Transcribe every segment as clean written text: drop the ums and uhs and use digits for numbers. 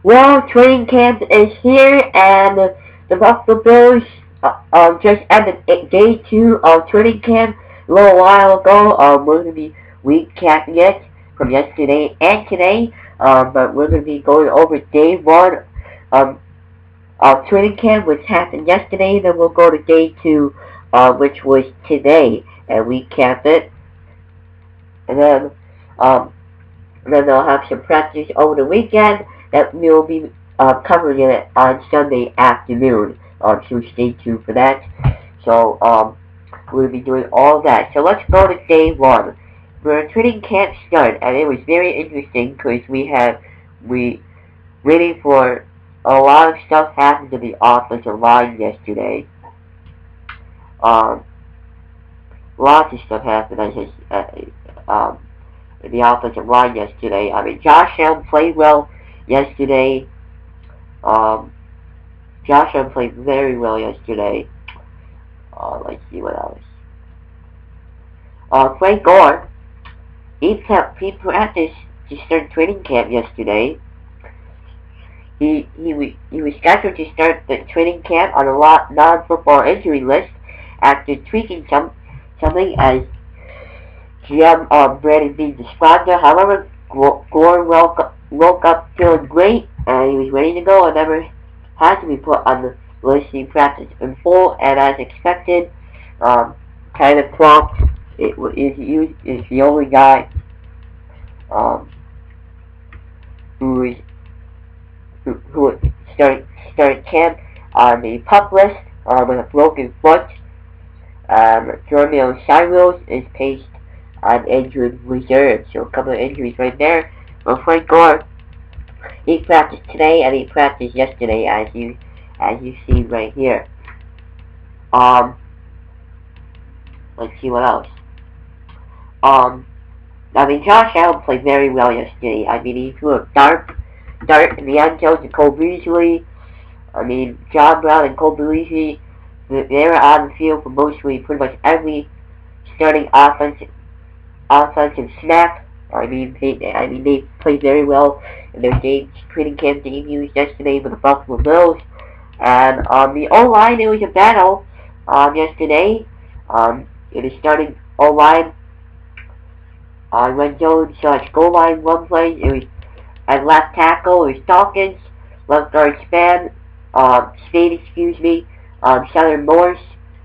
Well, training camp is here, and the Buffalo Bills just ended day 2 of training camp a little while ago. We're going to be recapping it from yesterday and today, but we're going to be going over day 1 um, of training camp, which happened yesterday. Then we'll go to day 2, which was today, and recap it. And then um, then they'll have some practice over the weekend that we'll be covering it on Sunday afternoon. So stay tuned for that. So we'll be doing all that. So let's go to day 1. Where training camp started, and it was very interesting because we waiting for a lot of stuff happened to the offensive line yesterday. Um, Lots of stuff happened. In the offensive line yesterday. I mean, Josh Allen played well yesterday. Um, Josh Allen played very well yesterday. Let's see what else. Frank Gore, he practiced to start training camp yesterday. He was scheduled to start the training camp on a non-football injury list after tweaking something as GM Brandon Beane described it. However, Gore woke up feeling great, and he was ready to go and never had to be put on the list. He practiced in full, and as expected, Tyler Kroft is the only guy um, who would start camp on the pup list with a broken foot. Romeo Cyrus is paced on injured reserve, so a couple of injuries right there. But Frank Gore, he practiced today and he practiced yesterday, as you see right here. Let's see what else. I mean, Josh Allen played very well yesterday. I mean, he threw a dart in the end zone to Cole Beasley. I mean, John Brown and Cole Beasley, they were on the field for mostly pretty much every starting offensive snap. I mean, they played very well in their training camp debuts yesterday with the Buffalo Bills. And the O-line, it was a battle yesterday. It is starting O-line red zone / goal line one play. It was at left tackle. It was Dawkins, left guard Spade, Southern Morse,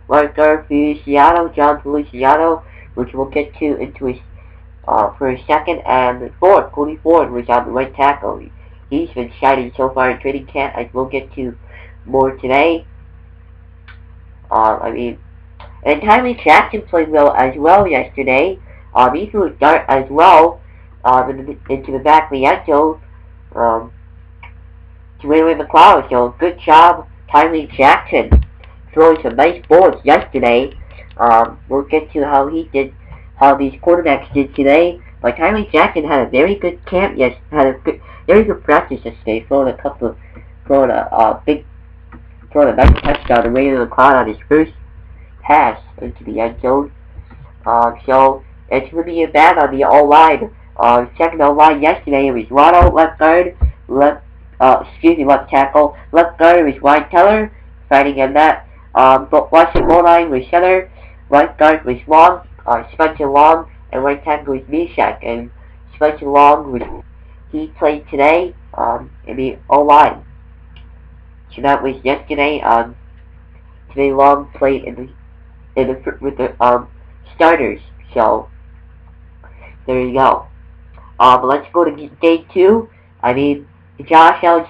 right guard Feliciano, John Feliciano, which we'll get to into his for a second, and Cody Ford was on the right tackle. He's been shining so far in training camp, as we'll get to more today. I mean, and Tyree Jackson played well as well yesterday. He threw a dart as well into the back of the end zone to Ray McLeod. So good job, Tyree Jackson, throwing some nice balls yesterday. We'll get to how these quarterbacks did today. But Tyree Jackson had a very good camp. Yes, had a very good practice yesterday. Throwing a nice touchdown to Ray McLeod on his first pass into the end zone. So it's going to be a bad on the O-line. Second O-line yesterday, it was Ronald, left guard, left tackle. Left guard was Ryan Teller, fighting in that. But Washington O-line was center. Right guard was Long, Spencer Long, and right tackle was Mishak. And Spencer Long he played today in the O-line. So that was yesterday. Today Long played with the starters. So there you go. But let's go to day 2. I mean, Josh Allen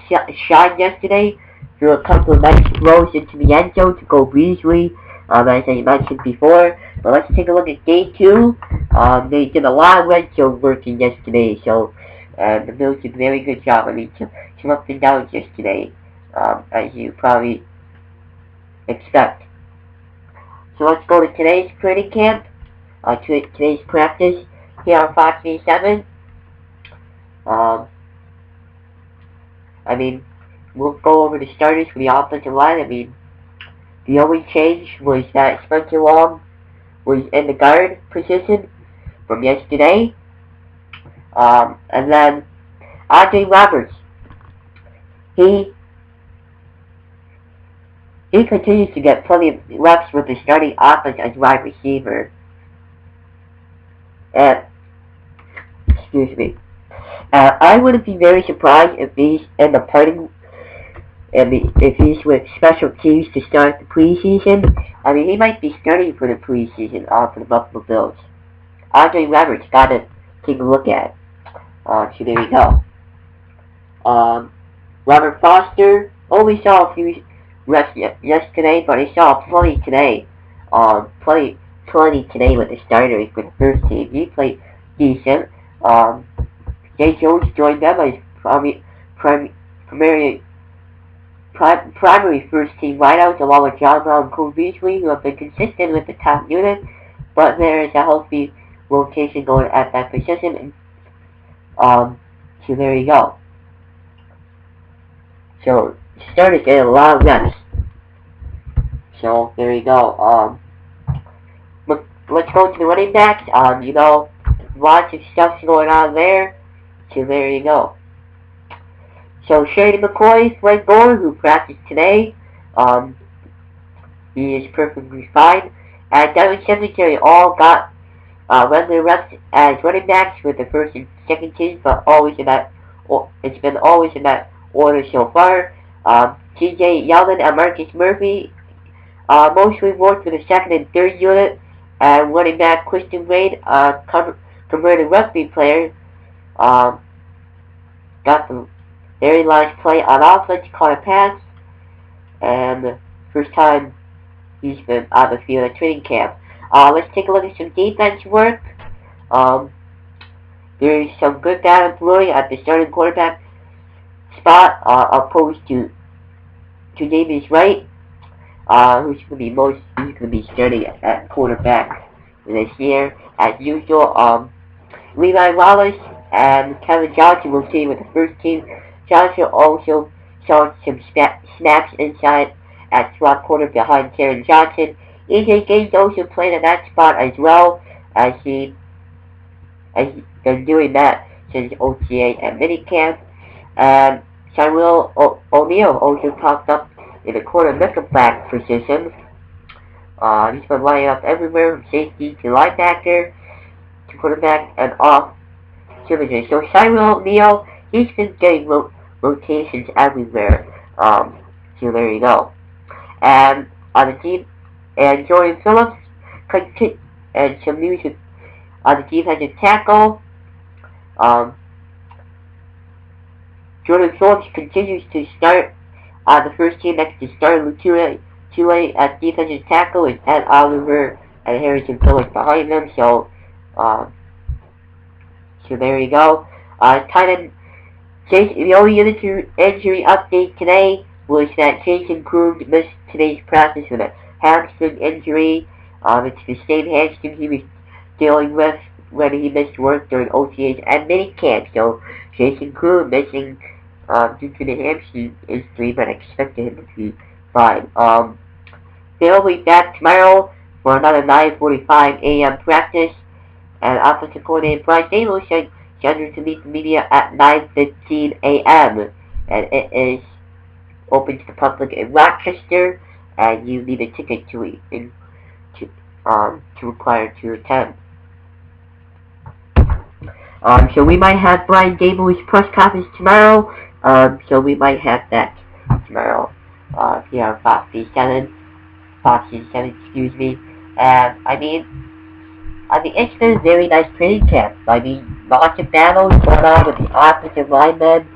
shined yesterday threw a couple of nice throws into the end zone to Cole Beasley, as I mentioned before. But let's take a look at day 2. They did a lot of red zone working yesterday, so the Bills did a very good job. I mean, some ups and downs yesterday, as you probably expect. So let's go to today's training camp, today's practice here on Fox 7. I mean, we'll go over the starters for the offensive line. I mean, the only change was that Spencer Long was in the guard position from yesterday. And then Andre Roberts, he continues to get plenty of reps with the starting offense as wide receiver. And, excuse me. I wouldn't be very surprised if these end up parting, if he's with special teams to start the preseason. I mean, he might be starting for the preseason for the Buffalo Bills. Andre Roberts got to take a look at. So there you go. Robert Foster only saw a few reps yesterday, but he saw plenty today. Plenty today with the starters for the first team. He played decent. Jay Jones joined them as primary first team wideouts, along with John Brown and Cole Beasley, who have been consistent with the top unit, but there is a healthy rotation going at that position. So there you go. So started getting a lot of reps. So there you go. Let's go to the running backs. You know, lots of stuff going on there. So there you go. So Shady McCoy, Frank Gore, who practiced today, he is perfectly fine. And Devin Singletary all got regular reps as running backs with the first and second teams, but it's been always in that order so far. TJ Yeldon and Marcus Murphy mostly worked for the second and third unit, and running back Christian Wade, converted rugby player, got some very nice play on offense, caught a pass, and first time he's been on the field at training camp. Let's take a look at some defense work. There is some good talent brewing at the starting quarterback spot, opposed to Davis Wright, who's going to be starting at quarterback this year. As usual, Levi Wallace and Kevin Johnson will see with the first team. Johnson also saw some snaps inside at slot corner behind Karen Johnson. AJ Gaines also played in that spot as well, as he's been doing that since OTA and minicamp. And Samuel O'Neal also popped up in the corner nickelback position. He's been lining up everywhere from safety to linebacker to quarterback and off division. So Samuel O'Neal, he's been getting rotations everywhere. So there you go. And on the team, and Jordan Phillips, and some news on the defensive tackle. Jordan Phillips continues to start on the first team next to starter Tulane at defensive tackle, with Ed Oliver and Harrison Phillips behind them. So there you go. The only injury update today was that Jason Krug missed today's practice with a hamstring injury. It's the same hamstring he was dealing with when he missed work during OTAs and minicamp. So Jason Krug missing due to the hamstring injury, but I expected him to be fine. They'll be back tomorrow for another 9:45 a.m. practice, and offensive coordinator Brian Daboll scheduled to meet the media at 9:15 a.m. and it is open to the public in Rochester, and you need a ticket to require to attend. So we might have Brian Daboll's press conference tomorrow. So we might have that tomorrow here on Fox 7, excuse me. And I mean, it's been a very nice training camp. I mean, lots of battles going on with the offensive linemen,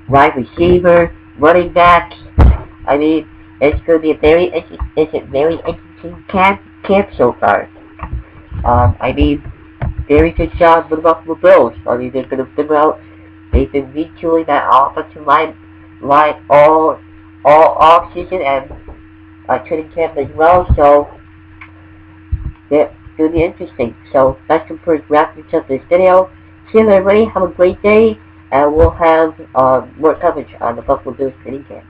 wide receiver, running backs. I mean, it's going to be a very interesting camp so far. I mean, very good job for the Buffalo Bills. I mean, they're going to figure out. They've been retooling that offensive line all off season and training camp as well. So it's going to be interesting. So that's wrapping up this video. See you everybody. Have a great day, and we'll have more coverage on the Buffalo Bills training camp.